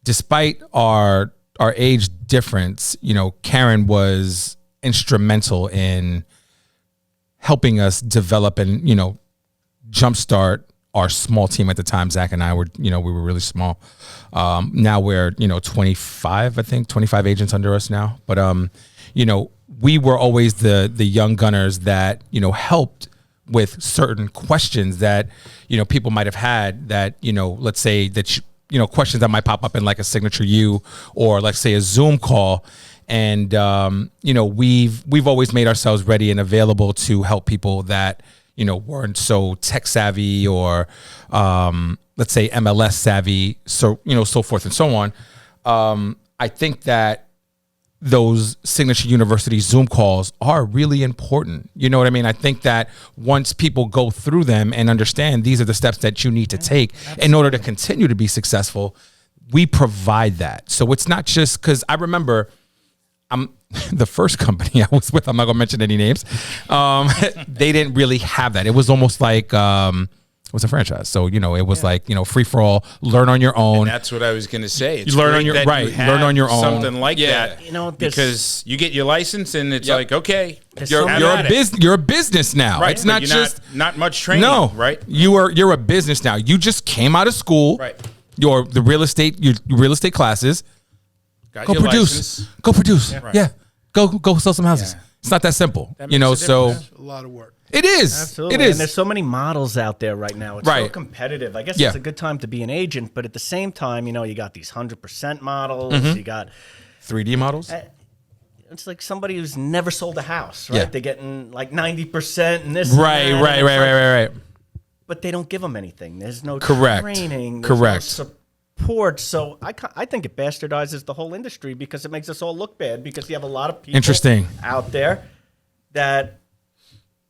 despite our age difference, you know, Karen was instrumental in helping us develop and, you know, jumpstart our small team at the time. Zach and I were, you know, we were really small. Now we're, you know, 25 agents under us now. But, you know, we were always the young gunners that, you know, helped with certain questions that, you know, people might have had that, you know, let's say that, you know, questions that might pop up in like a Signature U or let's say a Zoom call. And, you know, we've always made ourselves ready and available to help people that, you know, weren't so tech savvy or, let's say MLS savvy. So, you know, so forth and so on. I think that those Signature University Zoom calls are really important. You know what I mean? I think that once people go through them and understand these are the steps that you need to take in order to continue to be successful, we provide that. So it's not just because I remember the first company I was with, I'm not going to mention any names. They didn't really have that. It was almost like, it was a franchise. So, you know, it was like, you know, free for all, learn on your own. And that's what I was going to say. It's You learn great on your- that right, you have learn on your own. Something like Yeah. that. You know, there's- because you get your license and it's Yep. like, okay, You're have at it. you're a business now. Right. It's but not you're just not much training. no, Right. You're a business now. You just came out of school. Right. Your real estate classes. Got Go your produce. license. Go produce. Right. Yeah. Go sell some houses. Yeah. It's not that simple. That You know, makes a so difference. A lot of work. it is. Absolutely. It is. And there's so many models out there right now. It's so Right. competitive. I guess Yeah. it's a good time to be an agent, but at the same time, you know, you got these 100% models. Mm-hmm. You got 3D models. it's like somebody who's never sold a house, right? Yeah. They're getting like 90% and this and Right, that, right, and right, it's like- right. But they don't give them anything. There's no Correct. training. There's Correct. no support. So I think it bastardizes the whole industry because it makes us all look bad because you have a lot of people Interesting. out there that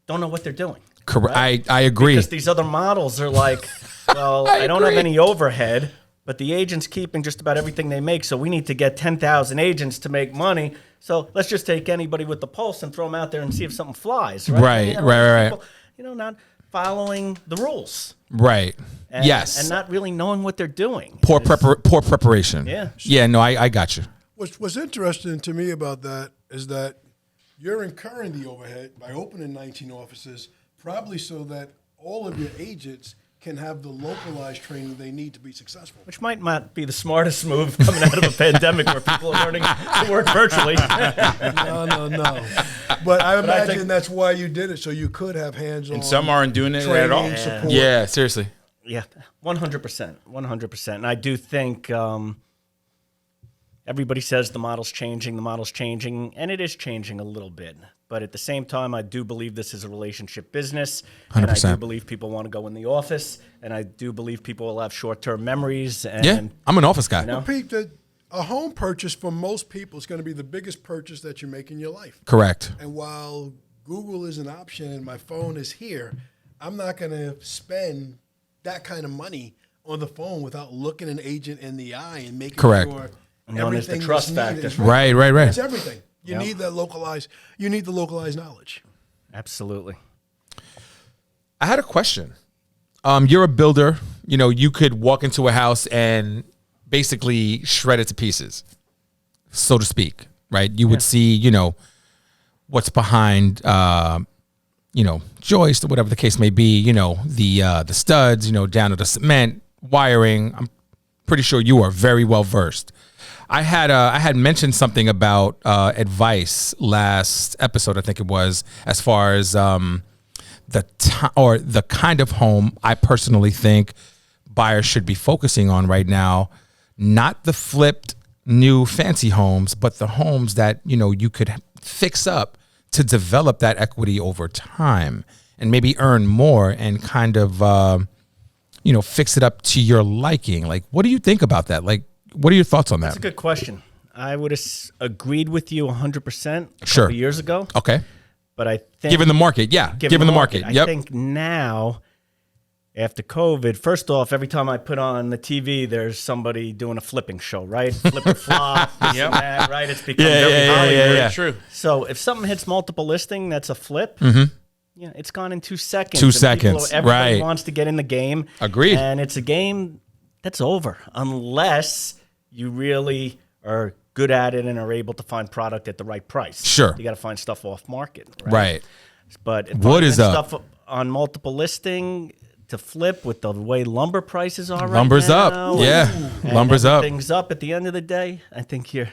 don't know what they're doing. Correct. right? I agree. Because these other models are like, well, I don't have agree. any overhead, but the agent's keeping just about everything they make. So we need to get 10,000 agents to make money. So let's just take anybody with the pulse and throw them out there and see if something flies. Right, Right, You know, right. people, you know, not following the rules. Right. And, Yes. And not really knowing what they're doing. poor preparation. Yeah. Yeah. No, I got you. What's interesting to me about that is that you're incurring the overhead by opening 19 offices, probably so that all of your agents can have the localized training they need to be successful. Which might not be the smartest move coming out of a pandemic where people are learning to work virtually. No. But I imagine think- that's why you did it, so you could have hands-on. And some aren't doing it at all. training, support. Yeah. Seriously. Yeah, 100%. And I do think everybody says the model's changing, and it is changing a little bit. But at the same time, I do believe this is a relationship business. 100%. And I do believe people want to go in the office, and I do believe people will have short-term memories. And, Yeah, I'm an office guy. You know? Pete, a home purchase for most people is going to be the biggest purchase that you make in your life. Correct. And while Google is an option and my phone is here, I'm not going to spend that kind of money on the phone without looking an agent in the eye and making Correct. sure Known as the everything trust that's needed factor. is Right. It's everything. You need that localized. You need the localized knowledge. Absolutely. I had a question. You're a builder. You know, you could walk into a house and basically shred it to pieces, so to speak, right? You would see, you know, what's behind, you know, joist or whatever the case may be, you know, the studs, you know, down to the cement, wiring. I'm pretty sure you are very well versed. I had mentioned something about advice last episode, I think it was, as far as the kind of home I personally think buyers should be focusing on right now. Not the flipped new fancy homes, but the homes that, you know, you could fix up to develop that equity over time and maybe earn more and kind of, you know, fix it up to your liking. Like, what do you think about that? Like, what are your thoughts on that? That's a good question. I would have agreed with you 100% a Sure. couple years ago. Okay. But I think... Given the market, yeah. Given the market, I yep. think now, after COVID, first off, every time I put on the TV, there's somebody doing a flipping show, right? Flip or flop, this and that, right? It's become very Hollywood. yeah. True. So if something hits multiple listing, that's a flip. Yeah, it's gone in 2 seconds. 2 And seconds, everybody right. wants to get in the game. Agreed. And it's a game that's over unless you really are good at it and are able to find product at the right price. Sure. You got to find stuff off market. Right. But Wood is finding up. stuff on multiple listing to flip with the way lumber prices are Lumber's right up. now. Yeah. And Lumber's up. everything's up at the end of the day. I think you're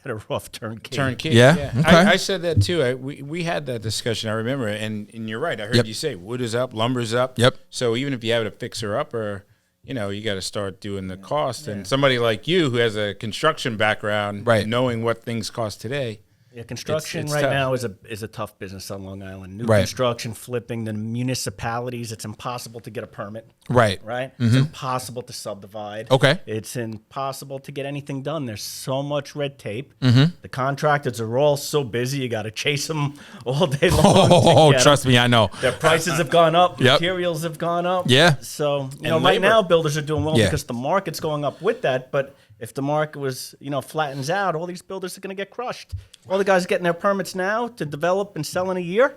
better off turnkey. Turnkey. Yeah? Okay. I said that too. We had that discussion. I remember, and you're right. I heard Yep. you say wood is up, lumber's up. Yep. So even if you have a fixer upper, you know, you got to start doing the cost. And somebody like you who has a construction background, Right. knowing what things cost today. Yeah, construction It's right tough. now is a tough business on Long Island. New Right. construction, flipping, the municipalities, it's impossible to get a permit. Right. Right? It's impossible to subdivide. Okay. It's impossible to get anything done. There's so much red tape. Mm-hmm. The contractors are all so busy. You got to chase them all day long. Oh, to get trust 'em. me, I know. Their prices have gone up. Yep. Materials have gone up. Yeah. So, you And know, right labor. now builders are doing well Yeah. because the market's going up with that. But if the market was, you know, flattens out, all these builders are going to get crushed. All the guys getting their permits now to develop and sell in a year.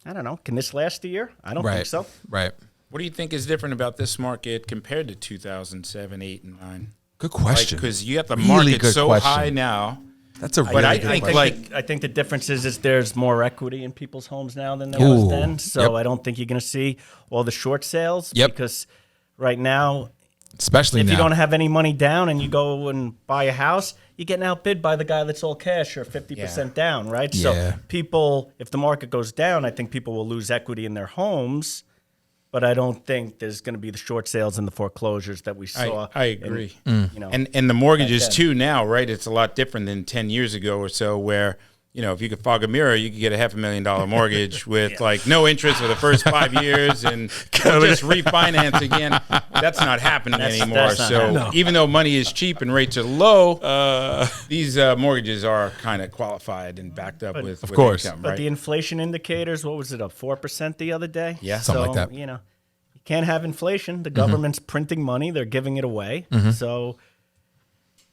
I don't know. Can this last a year? I don't think Right. so. Right. What do you think is different about this market compared to 2007, 8, and 9? Good question. Because you have the Really market good so question. high now. That's a But really I good think, question. I think the difference is there's more equity in people's homes now than there Ooh. was then. So Yep. I don't think you're going to see all the short sales. Yep. Because right now, Especially if now. you don't have any money down and you go and buy a house, you're getting outbid by the guy that's all cash or 50% down, right? Yeah. So people, if the market goes down, I think people will lose equity in their homes. But I don't think there's going to be the short sales and the foreclosures that we saw. I agree. You know, And the mortgages back then. too now, right? It's a lot different than 10 years ago or so where, you know, if you could fog a mirror, you could get a $500,000 mortgage with like no interest for the first 5 years and or just refinance again. That's not happening anymore. that's not So happening. even though money is cheap and rates are low, these mortgages are kind of qualified and backed up with course. income, but right? the inflation indicators, what was it, up 4% the other day? Yeah. Something like that. You know, you can't have inflation. The government's printing money. They're giving it away. So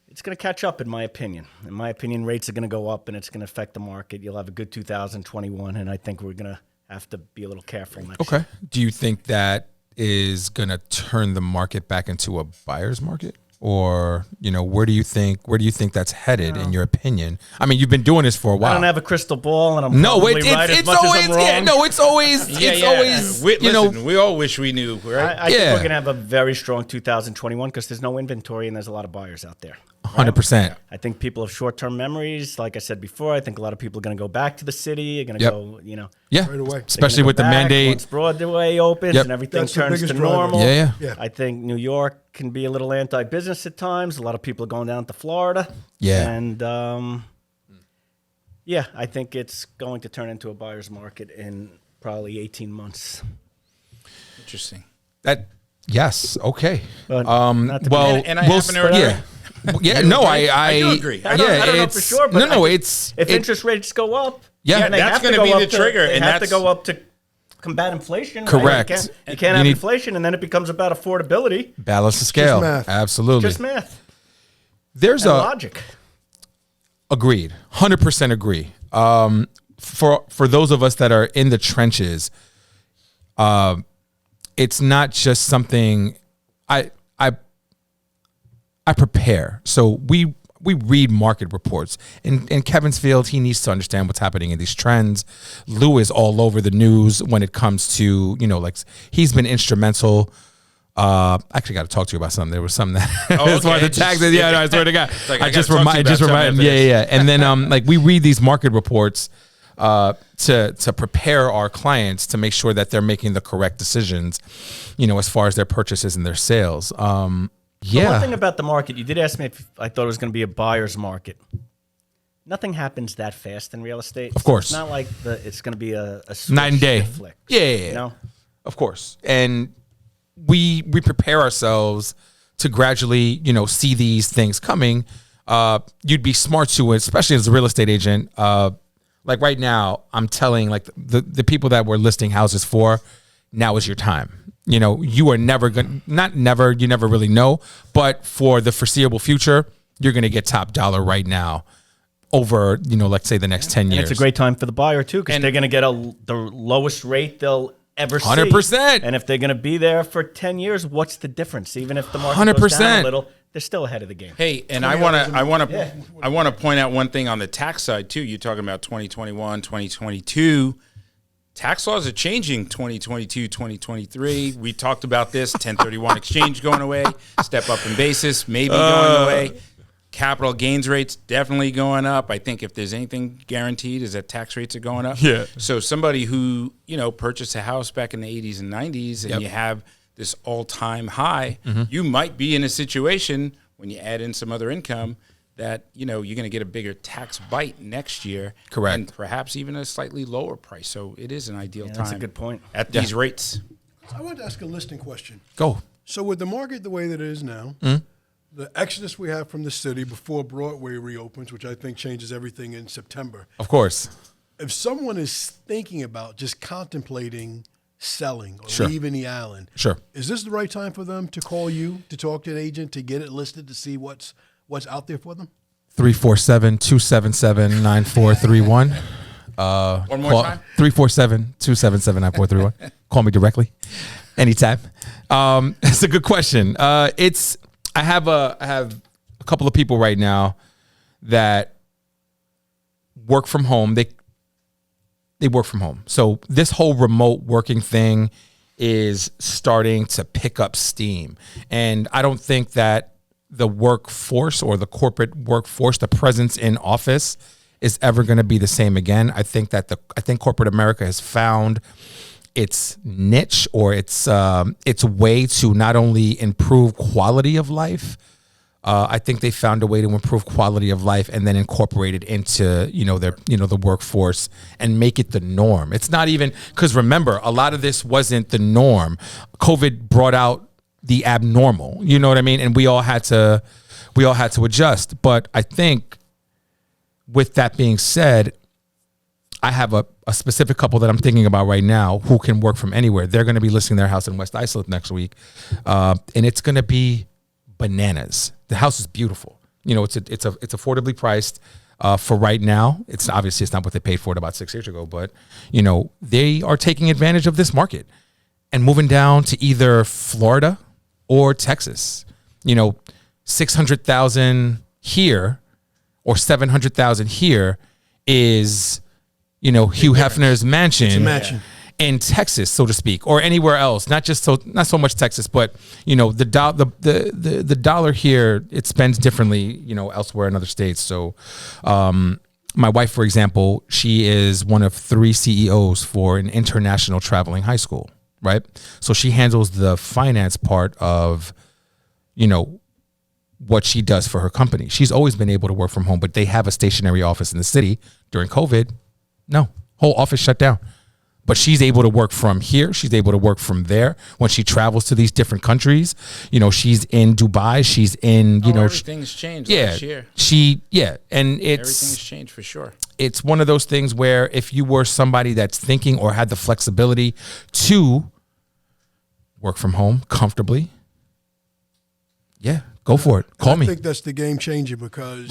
it's going to catch up, in my opinion. In my opinion, rates are going to go up, and it's going to affect the market. You'll have a good 2021, and I think we're going to have to be a little careful next year. Okay. Do you think that is going to turn the market back into a buyer's market? Or, you know, where do you think that's headed in your opinion? I mean, you've been doing this for a while. I don't have a crystal ball, and I'm No, probably right as it's much always as I'm wrong. yeah, no, it's always it's always you know. Listen, we all wish we knew, right? I think Yeah. we're going to have a very strong 2021 because there's no inventory and there's a lot of buyers out there. 100%. I think people have short-term memories. Like I said before, I think a lot of people are going to go back to the city. Are going to Yep. go, you know, Yeah, Right away. especially with the mandate. Once Broadway opens Yep. and everything That's the turns to biggest driver. normal. Yeah. Yeah. I think New York can be a little anti-business at times. A lot of people are going down to Florida. Yeah. And yeah, I think it's going to turn into a buyer's market in probably 18 months. Interesting. Yes. Okay. But not to be- Well, And I we'll happen to agree. yeah. Yeah, no, I do agree. I don't know for sure, but no, I think it's if interest rates go up, Yeah. and they that's have to gonna go be up the trigger, They and have to that's- go up to combat inflation. right? Correct. You can't You have need- inflation, and then it becomes about affordability. balance the scale. math. Absolutely. Just math There's and a logic. agreed, 100% agree. For those of us that are in the trenches, it's not just something I prepare. So we read market reports. In Kevin's field, he needs to understand what's happening in these trends. Lou is all over the news when it comes to, like he's been instrumental. I actually got to talk to you about something. There was something that as far as the taxes. Yeah, no, I swear to God. like, I I just gotta talk to you remind about something yeah, after this. yeah. And then like we read these market reports to prepare our clients to make sure that they're making the correct decisions, as far as their purchases and their sales. But one thing about the market, you did ask me if I thought it was going to be a buyer's market. Nothing happens that fast in real estate. Of course. It's not like it's going to be a switch Night and day. that flicks, Yeah. You know? Of course. And we prepare ourselves to gradually, see these things coming. You'd be smart to, especially as a real estate agent. Like right now, I'm telling like the people that we're listing houses for, now is your time. You are never going to, not never, you never really know, but for the foreseeable future, you're going to get top dollar right now over, let's say the next 10 years. And it's a great time for the buyer too, because they're going to get the lowest rate they'll ever see. 100%. And if they're going to be there for 10 years, what's the difference? Even if the market goes down 100%. a little, they're still ahead of the game. Hey, and I want to point out one thing on the tax side too. You're talking about 2021, 2022. Tax laws are changing 2022, 2023. We talked about this 1031 exchange going away, step up in basis maybe going away. Capital gains rates definitely going up. I think if there's anything guaranteed is that tax rates are going up. Yeah. So somebody who, purchased a house back in the 80s and 90s and Yep. you have this all-time high, you might be in a situation when you add in some other income that, you're going to get a bigger tax bite next year. Correct. And perhaps even a slightly lower price. So it is an ideal time. That's a good point. At these rates. I want to ask a listing question. Go. So with the market the way that it is now, the exodus we have from the city before Broadway reopens, which I think changes everything in September, Of course. if someone is thinking about just contemplating selling or Sure. leaving the island, Sure. is this the right time for them to call you, to talk to an agent, to get it listed, to see what's out there for them? 347-277-9431. One more time. 347-277-9431. Call me directly anytime. It's a good question. I have a couple of people right now that work from home. They work from home. So this whole remote working thing is starting to pick up steam. And I don't think that the workforce or the corporate workforce, the presence in office is ever going to be the same again. I think corporate America has found its niche or its way to not only improve quality of life. I think they found a way to improve quality of life and then incorporate it into the workforce and make it the norm. It's not even because remember a lot of this wasn't the norm. COVID brought out the abnormal. You know what I mean? And we all had to adjust. But I think with that being said, I have a specific couple that I'm thinking about right now who can work from anywhere. They're going to be listing their house in West Islip next week, and it's going to be bananas. The house is beautiful. It's affordably priced for right now. It's not what they paid for it about 6 years ago, but they are taking advantage of this market and moving down to either Florida or Texas. $600,000 here or $700,000 here is Hugh Hefner's mansion. It's a mansion. in Texas, so to speak, or anywhere else, not so much Texas, but the dollar here, it spends differently, elsewhere in other states. So my wife, for example, she is one of 3 CEOs for an international traveling high school, right? So she handles the finance part of, what she does for her company. She's always been able to work from home, but they have a stationary office in the city. During COVID, no, whole office shut down. But she's able to work from here. She's able to work from there. When she travels to these different countries, she's in Dubai. She's in, everything's changed last year. And Everything's changed for sure. It's one of those things where if you were somebody that's thinking or had the flexibility to work from home comfortably, go for it. Call me. I think that's the game changer because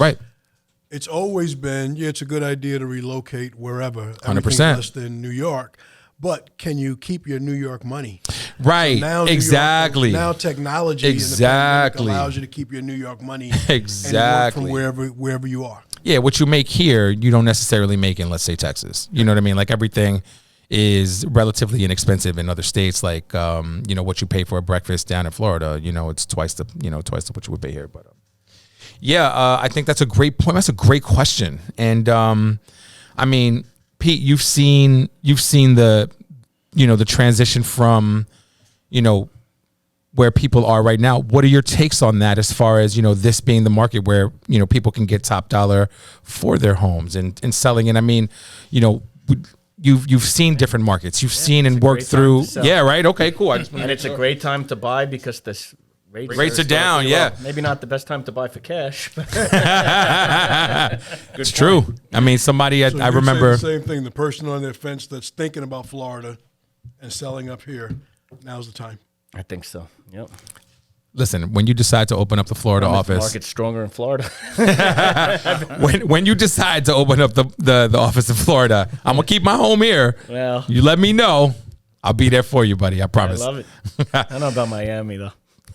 it's always been, it's a good idea to relocate wherever. 100%. Less than New York. But can you keep your New York money? Right. So now exactly. now technology and the pandemic allows you to keep your New York money exactly and work from wherever you are. Yeah, what you make here, you don't necessarily make in, let's say, Texas. You know what I mean? Like everything is relatively inexpensive in other states. Like, what you pay for a breakfast down in Florida, it's twice the what you would pay here. But I think that's a great point. That's a great question. And I mean, Pete, you've seen the, the transition from, where people are right now. What are your takes on that as far as, this being the market where, people can get top dollar for their homes and selling? And I mean, you've seen different markets. You've seen and worked through. Yeah, right. Okay, cool. And it's a great time to buy because this rates are down. Yeah, maybe not the best time to buy for cash. It's true. I mean, somebody I remember the same thing. The person on their fence that's thinking about Florida and selling up here. Now's the time. I think so. Yep. Listen, when you decide to open up the Florida office, the market's stronger in Florida. when you decide to open up the office in Florida, I'm gonna keep my home here. Well, you let me know. I'll be there for you, buddy. I promise. I love it. I don't know about Miami though.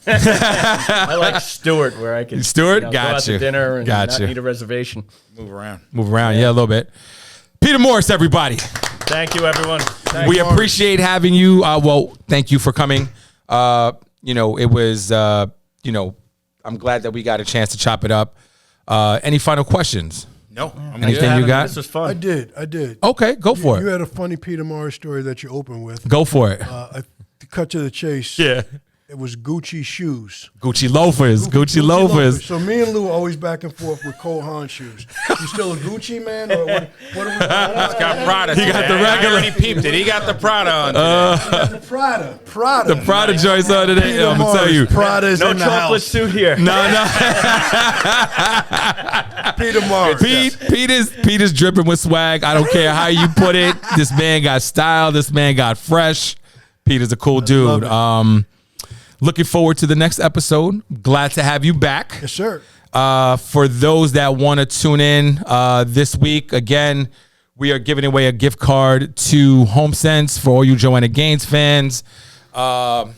I like Stewart, where I can go out to dinner and not need a reservation. Move around. Yeah, a little bit. Peter Morris, everybody. Thank you, everyone. We appreciate having you. Thank you for coming. It was, I'm glad that we got a chance to chop it up. Any final questions? No. Anything you got? This was fun. I did. Okay, go for it. You had a funny Peter Morris story that you opened with. Go for it. To cut to the chase. Yeah. It was Gucci shoes. Gucci loafers. Gucci loafers. So me and Lou are always back and forth with Cole Haan shoes. You still a Gucci man? Or what are we doing? He's got Prada. He got the regular. I already peeped it. He got the Prada on. The Prada. The Prada joints on today. I'm going to tell you. Prada's no in the chocolate house. suit here. No. Peter Morris. Pete is dripping with swag. I don't care how you put it. This man got style. This man got fresh. Pete is a cool dude. Looking forward to the next episode. Glad to have you back. Yes, sir. For those that want to tune in this week, again, we are giving away a gift card to HomeSense for all you Joanna Gaines fans. Tune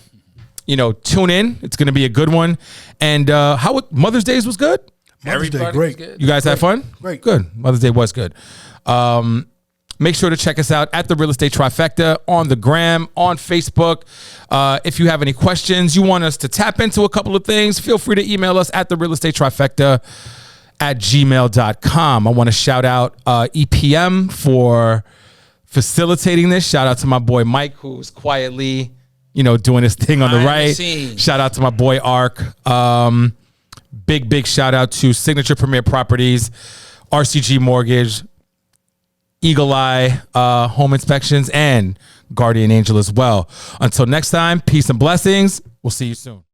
in. It's going to be a good one. And how Mother's Day was good? Mother's Day, great. You guys had fun? Great. Good. Mother's Day was good. Make sure to check us out at the Real Estate Trifecta on the gram, on Facebook. If you have any questions, you want us to tap into a couple of things, feel free to email us at the Real Estate Trifecta at gmail.com. I want to shout out EPM for facilitating this. Shout out to my boy Mike, who's quietly, doing his thing on the right. Shout out to my boy Ark. Big shout out to Signature Premier Properties, RCG Mortgage, Eagle Eye Home Inspections, and Guardian Angel as well. Until next time, peace and blessings. We'll see you soon.